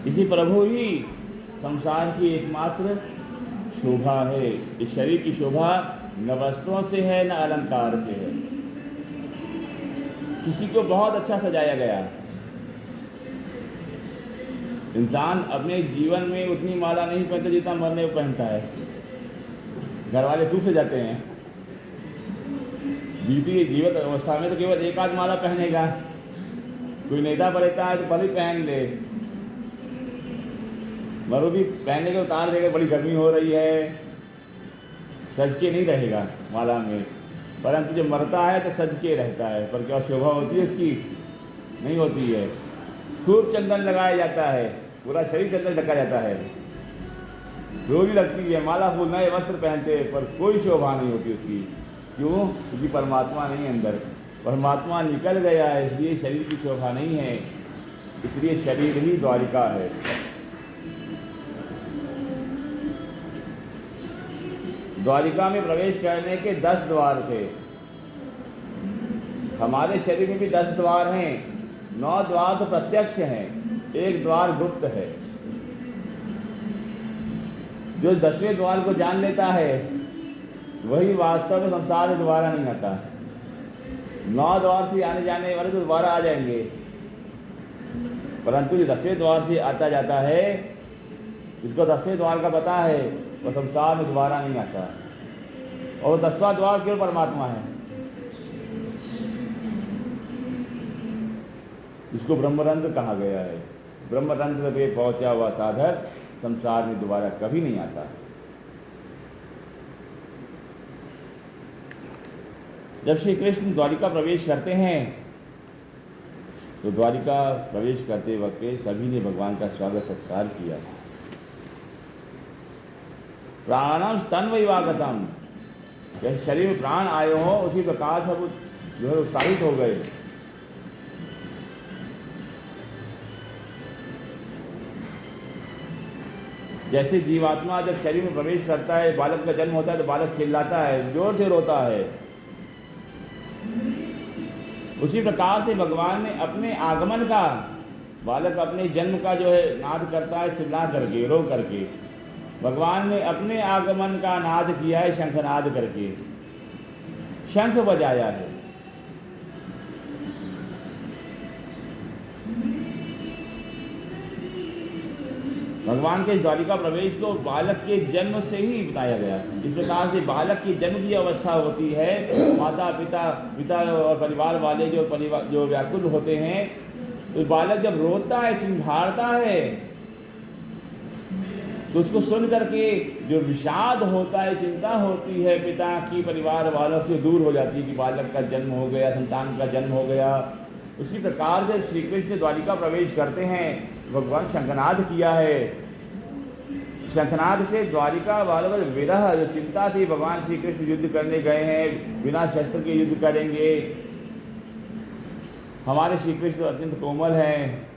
इसी प्रभु ही संसार की एकमात्र शोभा है। इस शरीर की शोभा न वस्त्रों से है न अलंकार से है। किसी को बहुत अच्छा सजाया गया, इंसान अपने जीवन में उतनी माला नहीं पहनता जितना मरने को पहनता है। घर वाले खूब से जाते हैं, बीती जीवित अवस्था में तो केवल एक आध माला पहनेगा। कोई नेता पर रहता है तो भले पहन ले, मरो भी पहनने के उतार देगा, बड़ी गर्मी हो रही है, सज के नहीं रहेगा माला में। परंतु जब मरता है तो सज के रहता है। पर क्या शोभा होती है इसकी? नहीं होती है। खूब चंदन लगाया जाता है, पूरा शरीर चंदन ढका जाता है, डोरी लगती है, माला फूल नए वस्त्र पहनते हैं, पर कोई शोभा नहीं होती उसकी। क्यों? क्योंकि परमात्मा नहीं अंदर, परमात्मा निकल गया है, इसलिए शरीर की शोभा नहीं है। इसलिए शरीर ही द्वारिका है। द्वारिका में प्रवेश करने के 10 द्वार थे। हमारे शरीर में भी 10 द्वार हैं। 9 द्वार तो प्रत्यक्ष हैं, 1 द्वार गुप्त है। जो 10वें द्वार को जान लेता है वही वास्तव में संसार में दोबारा नहीं आता। 9 द्वार से आने जाने वाले तो दोबारा आ जाएंगे, परंतु जो 10वें द्वार से आता जाता है, जिसको 10वें द्वार का पता है, वह संसार में दोबारा नहीं आता। और 10वां द्वार केवल परमात्मा है, जिसको ब्रह्मरंध्र कहा गया है। ब्रह्मरंध्र पे पहुंचा हुआ साधक संसार में दोबारा कभी नहीं आता। जब श्री कृष्ण द्वारिका प्रवेश करते हैं तो द्वारिका प्रवेश करते वक्त सभी ने भगवान का स्वागत सत्कार किया। प्राणम स्तन्वैवागतम, जैसे शरीर में प्राण आए हो उसी प्रकार सब जो है उत्साहित हो गए। जैसे जीवात्मा जब शरीर में प्रवेश करता है, बालक का जन्म होता है तो बालक चिल्लाता है, जोर से रोता है, उसी प्रकार से भगवान ने अपने आगमन का, बालक अपने जन्म का जो है नाद करता है चिल्ला करके, रो करके। भगवान ने अपने आगमन का नाद किया है शंखनाद करके, शंख बजाया है। भगवान के द्वारिका प्रवेश को बालक के जन्म से ही बताया गया। इस प्रकार से बालक की जन्म की अवस्था होती है, माता पिता और परिवार वाले जो व्याकुल होते हैं, तो बालक जब रोता है, चिंघाड़ता है, तो उसको सुन करके जो विषाद होता है, चिंता होती है पिता की, परिवार वालों से दूर हो जाती है कि बालक का जन्म हो गया, संतान का जन्म हो गया। उसी प्रकार से श्री कृष्ण द्वारिका प्रवेश करते हैं, भगवान शंखनाद किया है। शंखनाद से द्वारिका वालों का विरह, जो चिंता थी, भगवान श्री कृष्ण युद्ध करने गए हैं, बिना शस्त्र के युद्ध करेंगे। हमारे श्री कृष्ण अत्यंत कोमल हैं,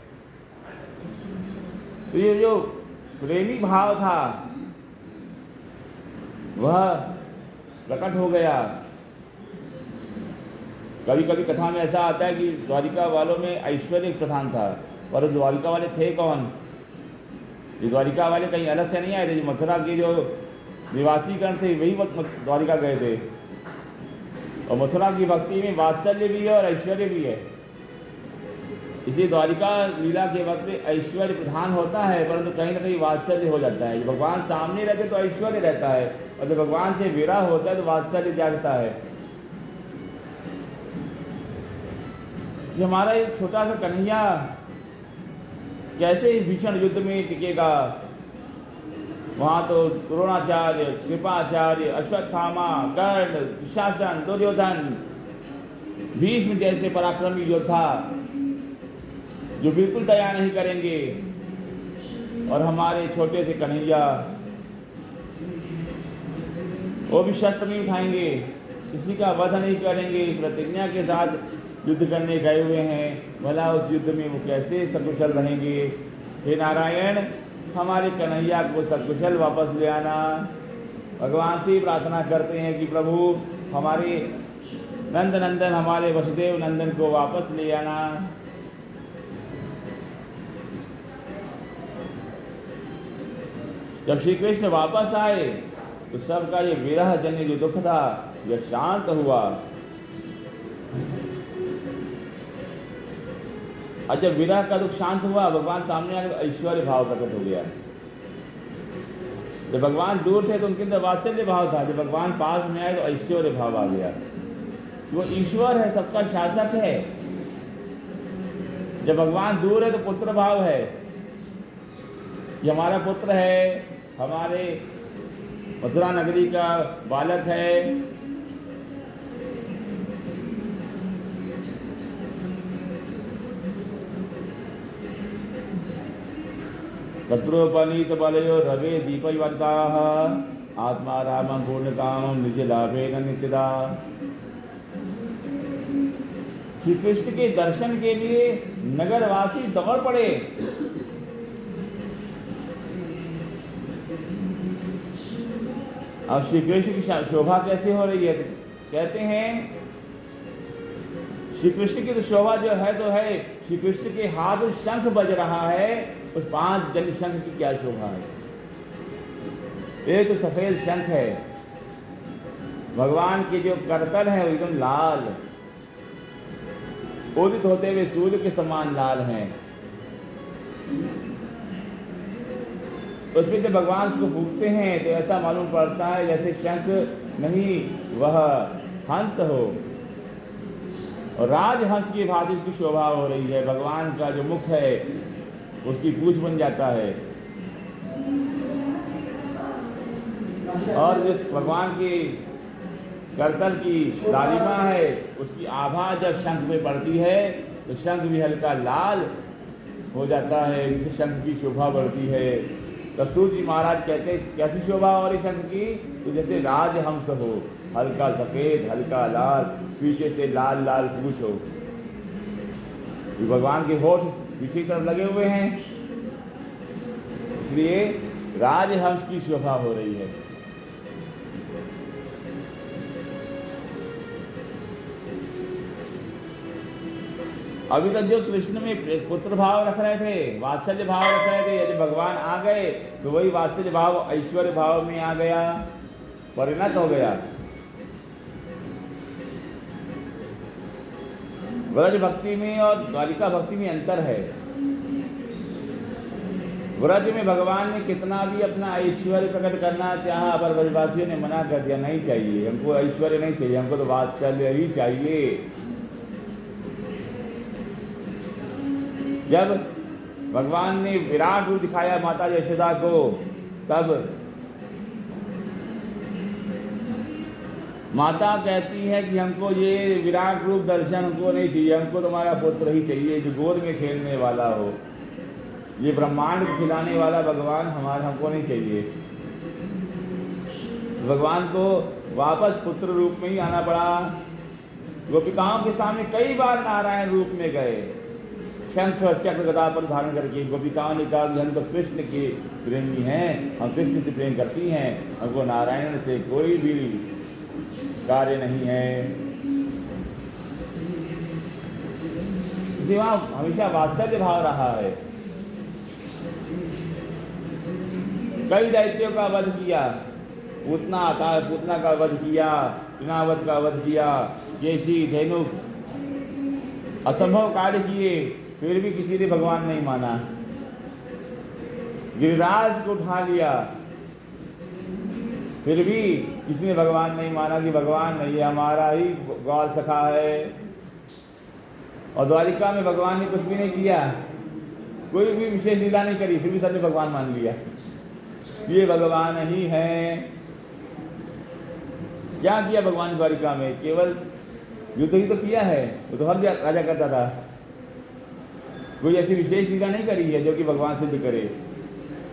तो ये जो प्रेमी भाव था वह प्रकट हो गया। कभी कभी कथा में ऐसा आता है कि द्वारिका वालों में ऐश्वर्य प्रधान था, पर द्वारिका वाले थे कौन? ये द्वारिका वाले कहीं अलग से नहीं आए थे, जो मथुरा के जो निवासीगण थे वही द्वारिका गए थे। और मथुरा की भक्ति में वात्सल्य भी है और ऐश्वर्य भी है। इसी द्वारिका लीला के वक्त में ऐश्वर्य प्रधान होता है, परंतु कहीं ना कहीं वात्सल्य हो जाता है। जब भगवान सामने रहते तो ऐश्वर्य रहता है, और जब भगवान से विरह होता है तो वात्सल्य जागता है। कि हमारा एक छोटा सा कन्हैया कैसे इस भीषण युद्ध में टिकेगा? वहाँ तो द्रोणाचार्य, कृपाचार्य, अश्वत्थामा, कर्ण, दुशासन, दुर्योधन, भीष्म जैसे पराक्रमी योद्धा जो बिल्कुल दया नहीं करेंगे, और हमारे छोटे से कन्हैया वो भी शस्त्र नहीं उठाएंगे, किसी का वध नहीं करेंगे, इस प्रतिज्ञा के साथ युद्ध करने गए हुए हैं। भला उस युद्ध में वो कैसे सकुशल रहेंगे? हे नारायण, हमारे कन्हैया को सकुशल वापस ले आना। भगवान से प्रार्थना करते हैं कि प्रभु हमारे नंदनंदन, हमारे वसुदेव नंदन को वापस ले आना। जब श्री कृष्ण वापस आए तो सबका ये विरह जन्य जो दुख था यह शांत हुआ। और जब विरह का दुख शांत हुआ, भगवान सामने आके तो ऐश्वर्य भाव प्रकट हो गया। जब भगवान दूर थे तो उनके अंदर वात्सल्य भाव था, जब भगवान पास में आए तो ऐश्वर्य भाव आ गया। वो ईश्वर है, सबका शासक है। जब भगवान दूर है तो पुत्र भाव है, ये हमारा पुत्र है, हमारे मथुरा नगरी का बालक है। तत्रोपनीत बलयो रवे दीपवर्ताः आत्मा रामं पूर्णकामं निज लाभेन नित्यदा। श्री कृष्ण के दर्शन के लिए नगरवासी दौड़ पड़े। अब श्री कृष्ण की शोभा कैसे हो रही है? कहते हैं श्री कृष्ण की तो शोभा जो है तो है, श्री कृष्ण के हाथ शंख बज रहा है, उस 5 जन शंख की क्या शोभा है। एक तो सफेद शंख है, भगवान के जो करतल है वो एकदम लाल, उदित होते हुए सूर्य के समान लाल हैं। उसमें जब भगवान उसको फूंकते हैं तो ऐसा मालूम पड़ता है जैसे शंख नहीं वह हंस हो, और राजहंस की भांति उसकी शोभा हो रही है। भगवान का जो मुख है उसकी पूंछ बन जाता है, और जिस भगवान की करतल की लालिमा है उसकी आभा जब शंख में पड़ती है तो शंख भी हल्का लाल हो जाता है, जिससे शंख की शोभा बढ़ती है। तब सूर्य जी महाराज कहते हैं कैसी शोभा हो रही शंख की? तो जैसे राजहंस हो, हल्का सफेद हल्का लाल, पीछे से लाल लाल पूंछ हो। ये भगवान के होठ पीछे की तरफ लगे हुए हैं, इसलिए राजहंस की शोभा हो रही है। अभी तक जो कृष्ण में पुत्र भाव रख रहे थे, वात्सल्य भाव रख रहे थे, यदि भगवान आ गए तो वही वात्सल्य भाव ऐश्वर्य भाव में आ गया, परिणत हो गया। व्रज भक्ति में और द्वारिका भक्ति में अंतर है। व्रज में भगवान ने कितना भी अपना ऐश्वर्य प्रकट करना चाहा, पर ब्रजवासियों ने मना कर दिया, नहीं चाहिए हमको ऐश्वर्य, नहीं चाहिए हमको तो वात्सल्य ही चाहिए। जब भगवान ने विराट रूप दिखाया माता यशोदा को, तब माता कहती है कि हमको ये विराट रूप दर्शन हमको नहीं चाहिए, हमको तुम्हारा पुत्र ही चाहिए जो गोद में खेलने वाला हो। ये ब्रह्मांड को खिलाने वाला भगवान हमारा हमको नहीं चाहिए। भगवान को वापस पुत्र रूप में ही आना पड़ा। गोपिकाओं के सामने कई बार नारायण रूप में गए, शंख चक्र गदा पर धारण करके। गोपिकाओं ने कहा कि हम तो कृष्ण के प्रेमी हैं, हम कृष्ण से प्रेम करती हैं, हमको नारायण से कोई भी कार्य नहीं है। वहाँ हमेशा वात्सल्य भाव रहा है। कई दैत्यों का वध किया, पूतना आता है, पूतना का वध किया, पिनावत का वध किया, केशी धेनुक असंभव कार्य किए, फिर भी किसी ने भगवान नहीं माना। गिरिराज को उठा लिया, फिर भी किसी ने भगवान नहीं माना कि भगवान नहीं, हमारा ही ग्वाल सखा है। और द्वारिका में भगवान ने कुछ भी नहीं किया, कोई भी विशेष लीला नहीं करी, फिर भी सबने भगवान मान लिया, ये भगवान ही है। क्या किया भगवान ने द्वारिका में? केवल युद्ध ही तो किया है, वो तो हर राजा करता था। कोई ऐसी विशेष लीला नहीं करी है जो कि भगवान सिद्ध करे,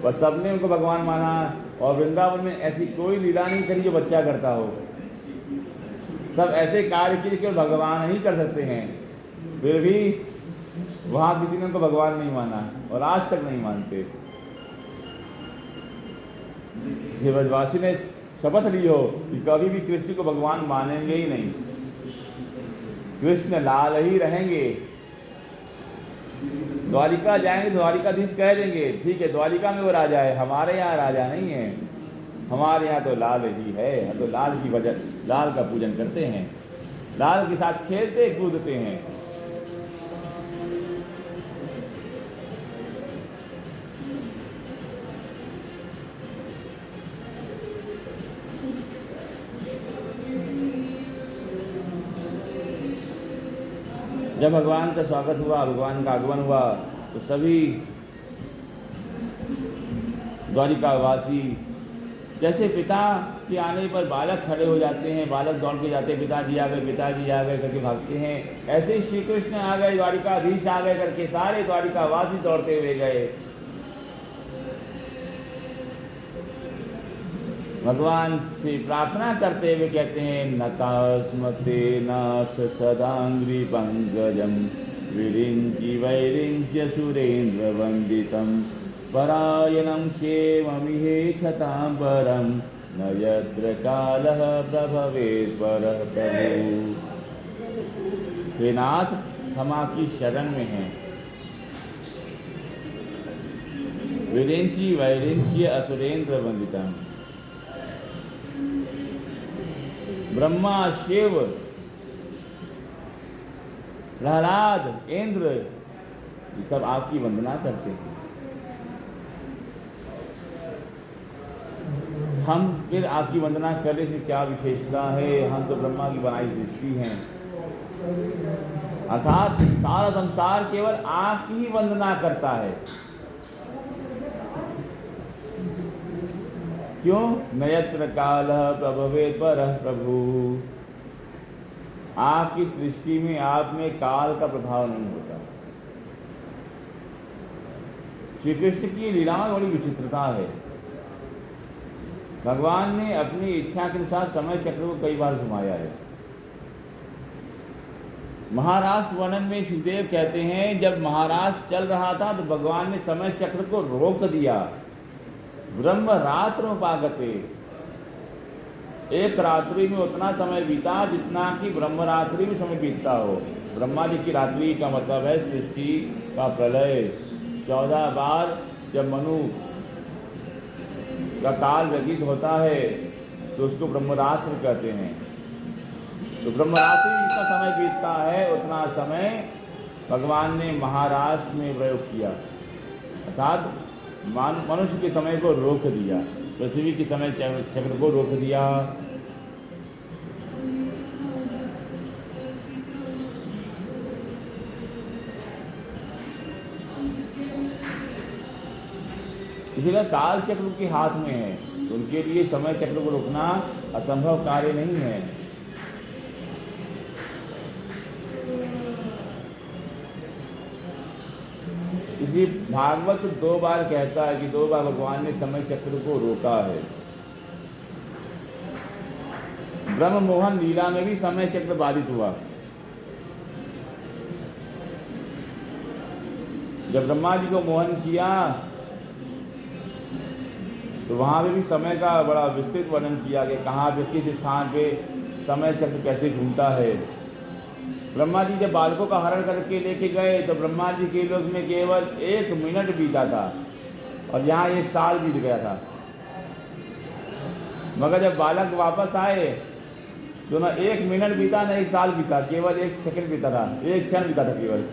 बस सबने उनको भगवान माना। और वृंदावन में ऐसी कोई लीला नहीं करी जो बच्चा करता हो, सब ऐसे कार्य किए कि भगवान ही कर सकते हैं, फिर भी वहाँ किसी ने उनको भगवान नहीं माना और आज तक नहीं मानते। ये ब्रजवासी ने शपथ ली हो कि कभी भी कृष्ण को भगवान मानेंगे ही नहीं, कृष्ण लाल ही रहेंगे। द्वारिका जाएंगे, द्वारिकाधीश कह देंगे ठीक है द्वारिका में वो राजा है, हमारे यहाँ राजा नहीं है, हमारे यहाँ तो लाल जी है, तो लाल की वजह लाल का पूजन करते हैं, लाल के साथ खेलते कूदते हैं। जब भगवान का स्वागत हुआ, भगवान का आगमन हुआ, तो सभी द्वारिकावासी जैसे पिता के आने पर बालक खड़े हो जाते हैं, बालक दौड़ के जाते हैं, पिताजी आ गए, पिताजी आ गए करके भागते हैं, ऐसे ही श्री कृष्ण आ गए, द्वारिकाधीश आ गए करके सारे द्वारिकावासी दौड़ते हुए गए। भगवान से प्रार्थना करते हुए कहते हैं नतास्मते नाथ सदांग्री पंकजम विरिंचि वैरिंच्य सुरेंद्र वंदितम परायणं क्षेममिहे क्षतांबरं न यत्र कालः प्रभवेत् परः प्रभु। हे नाथ हम आपकी शरण में हैं। विरिंचि वैरिंच्य असुरेंद्र वंदितम, ब्रह्मा शिव प्रहलाद इंद्र ये सब आपकी वंदना करते हैं। हम फिर आपकी वंदना करने से क्या विशेषता है, हम तो ब्रह्मा की बनाई सृष्टि हैं, अर्थात सारा संसार केवल आपकी ही वंदना करता है। क्यों? नयत्र कालः प्रभवेत् परः प्रभु, आपकी सृष्टि में आप में काल का प्रभाव नहीं होता। श्री कृष्ण की लीला में बड़ी विचित्रता है। भगवान ने अपनी इच्छा के अनुसार समय चक्र को कई बार घुमाया है। महाराष्ट्र वर्णन में सुखदेव कहते हैं जब महाराष्ट्र चल रहा था तो भगवान ने समय चक्र को रोक दिया। ब्रह्म रात्र उपागते, एक रात्रि में उतना समय बीता जितना कि ब्रह्म रात्रि में समय बीतता हो। ब्रह्मा जी की रात्रि का मतलब है सृष्टि का प्रलय। 14 बार जब मनु का काल व्यतीत होता है तो उसको ब्रह्मरात्र कहते हैं। तो ब्रह्मरात्रि में जितना समय बीतता है उतना समय भगवान ने महाराष्ट्र में प्रयोग किया, अर्थात मनुष्य के समय को रोक दिया, पृथ्वी के समय चक्र को रोक दिया। इसीलिए काल चक्र के हाथ में है, तो उनके लिए समय चक्र को रोकना असंभव कार्य नहीं है। इसलिए भागवत 2 बार कहता है कि 2 बार भगवान ने समय चक्र को रोका है। ब्रह्म मोहन लीला में भी समय चक्र बाधित हुआ। जब ब्रह्मा जी को मोहन किया तो वहाँ पे भी समय का बड़ा विस्तृत वर्णन किया गया, कहाँ पे किस स्थान पे समय चक्र कैसे घूमता है। ब्रह्मा जी जब बालकों का हरण करके लेके गए तो ब्रह्मा जी के लोक में केवल 1 मिनट बीता था और यहाँ 1 साल बीत गया था। मगर जब बालक वापस आए तो ना 1 मिनट बीता ना 1 साल बीता, केवल 1 सेकंड बीता था, 1 क्षण बीता था केवल।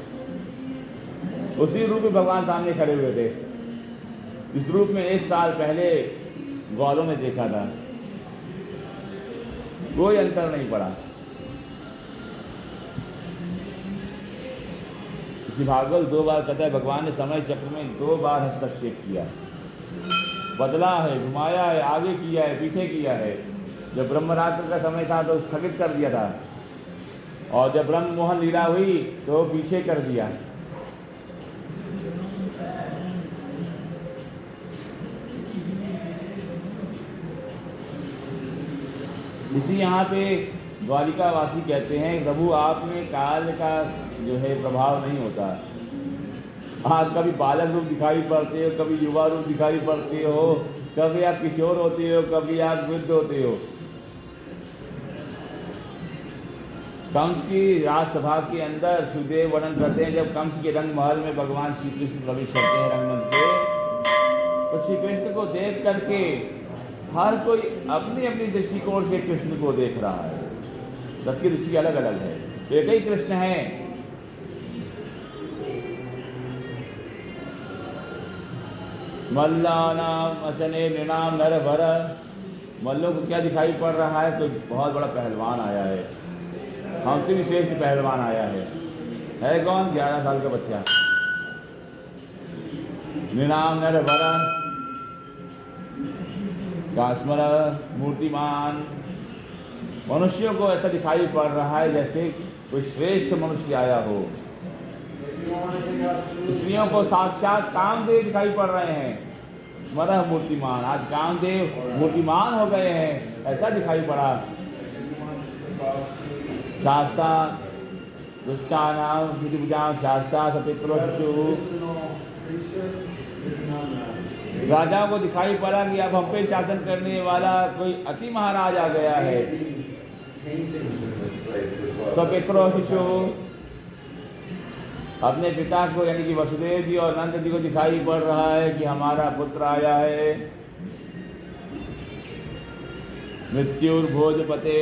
उसी रूप में भगवान सामने खड़े हुए थे। इस रूप में 1 साल पहले ग्वालों ने देखा था, कोई अंतर नहीं पड़ा। इसी भागवत 2 बार कहता है भगवान ने समय चक्र में 2 बार हस्तक्षेप किया, बदला है, घुमाया है, आगे किया है, पीछे किया है। जब ब्रह्मरात्र का समय था तो स्थगित कर दिया था, और जब ब्रह्म मोहन लीला हुई तो पीछे कर दिया। इसलिए यहाँ पे द्वारिकावासी कहते हैं प्रभु आप में काल का जो है प्रभाव नहीं होता। आप कभी बालक रूप दिखाई पड़ते हो, कभी युवा रूप दिखाई पड़ते हो, कभी आप किशोर होते हो, कभी आप वृद्ध होते हो। कंस की राजसभा के अंदर सुखदेव वर्णन करते हैं, जब कंस के रंग महल में भगवान श्री कृष्ण प्रवेश करते हैं रंगमंच पे, तो श्री कृष्ण को देख करके हर कोई अपनी अपनी दृष्टिकोण से कृष्ण को देख रहा है। सबकी दृष्टि अलग अलग है, एक ही कृष्ण है। मल्लानाम अचने नृणाम नर भर, मल्लों को क्या दिखाई पड़ रहा है? कोई बहुत बड़ा पहलवान आया है, हमसे भी श्रेष्ठ पहलवान आया है कौन? 11 साल का बच्चा। नृणाम नर भर कास्मर मूर्तिमान, मनुष्यों को ऐसा दिखाई पड़ रहा है जैसे कोई श्रेष्ठ मनुष्य आया हो। स्त्रियों को साक्षात कामदेव दिखाई पड़ रहे हैं। स्मरः मूर्तिमान, आज कामदेव मूर्तिमान हो गए हैं, ऐसा दिखाई पड़ा। शास्ता दुष्टानाम विधिभुजाम शास्ता सपित्रो शिशु, राजाओं को दिखाई पड़ा कि अब हम पे शासन करने वाला कोई अति महाराज आ गया है। सपित्रो शिशु, अपने पिता को यानी कि वसुदेव जी और नंद जी को दिखाई पड़ रहा है कि हमारा पुत्र आया है। मृत्युर्भोजपते,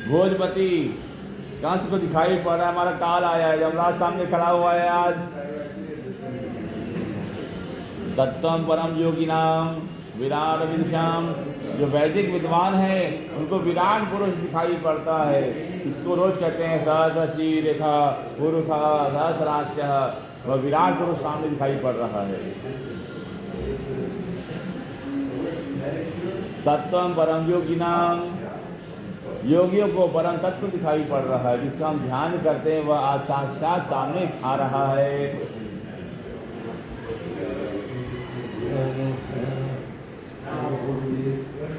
भोजपति कंस को दिखाई पड़ रहा है, हमारा काल आया है, यमराज सामने खड़ा हुआ है आज। तत्वम परम योगिनाम विराट विदुषाम, जो वैदिक विद्वान है उनको विराट पुरुष दिखाई पड़ता है। इसको रोज कहते हैं सहस्रशी रेखा पुरुषा सहस्राक्ष, वह विराट पुरुष सामने दिखाई पड़ रहा है। तत्वम परम योगिनाम, योगियों को परम तत्व दिखाई पड़ रहा है, जिसका हम ध्यान करते हैं वह आज साक्षात सामने आ रहा है।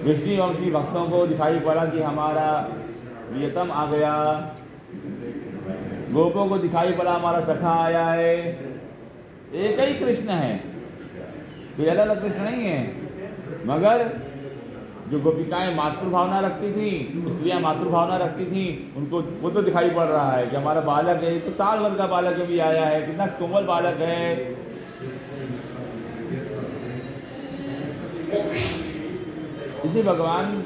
विष्णु वंशी भक्तों को दिखाई पड़ा कि हमारा प्रियतम आ गया। गोपों को दिखाई पड़ा हमारा सखा आया है। एक ही कृष्ण है, कोई अलग अलग कृष्ण नहीं है। मगर जो गोपिकाएं मातृभावना रखती थी, स्त्रियां मातृभावना रखती थी, उनको वो तो दिखाई पड़ रहा है कि हमारा बालक है, तो साल भर का बालक भी आया है, कितना कोमल बालक है। इसे भगवान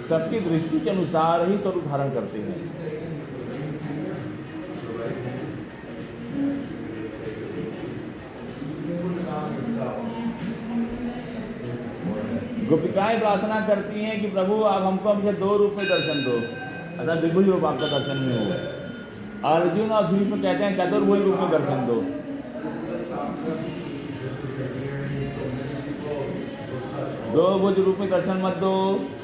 सबकी दृष्टि के अनुसार ही स्वरूप धारण करते हैं। गोपिकाएं प्रार्थना करती हैं कि प्रभु आप हमको हमसे 2 रूप में दर्शन दो, अर्थात द्विभुज रूप आपका दर्शन में हो। अर्जुन और भीष्म कहते हैं चतुर्भुज रूप में दर्शन दो। दो भुज रूप में दर्शन मत दो,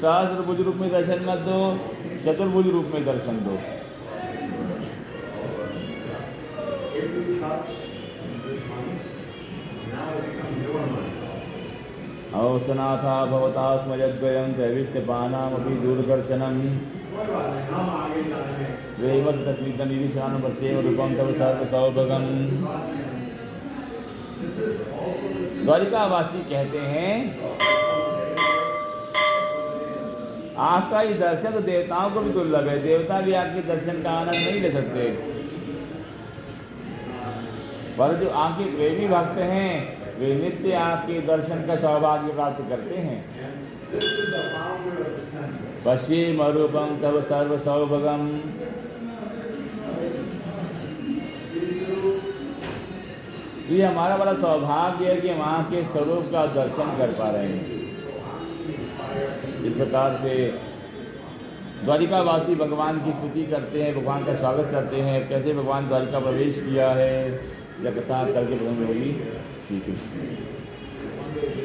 सहस्त्रभुज रूप में दर्शन मत दो, चतुर्भुज रूप में दर्शन दो। अवसनाथा भवतात्मयद्वयं दैविष्टपानामपि दूरदर्शनम् वेवत् तत्विदनिरीक्षान् वर्षेव रूपं तव सर्वसौभगम्। द्वारिकावासी कहते हैं आपका ये दर्शन तो देवताओं को भी दुर्लभ है, देवता भी आपके दर्शन का आनंद नहीं ले सकते, पर जो आपके प्रेमी भक्त हैं वे नित्य आपके दर्शन का सौभाग्य प्राप्त करते हैं। पश्येम रूपम तव सर्व सौभगम। तो ये हमारा बड़ा सौभाग्य है कि हम वहाँ के स्वरूप का दर्शन कर पा रहे हैं। इस प्रकार से द्वारिकावासी भगवान की स्तुति करते हैं, भगवान का स्वागत करते हैं, कैसे भगवान द्वारिका प्रवेश किया है, यह कथा कल के प्रसंग में होगी। ठीक है।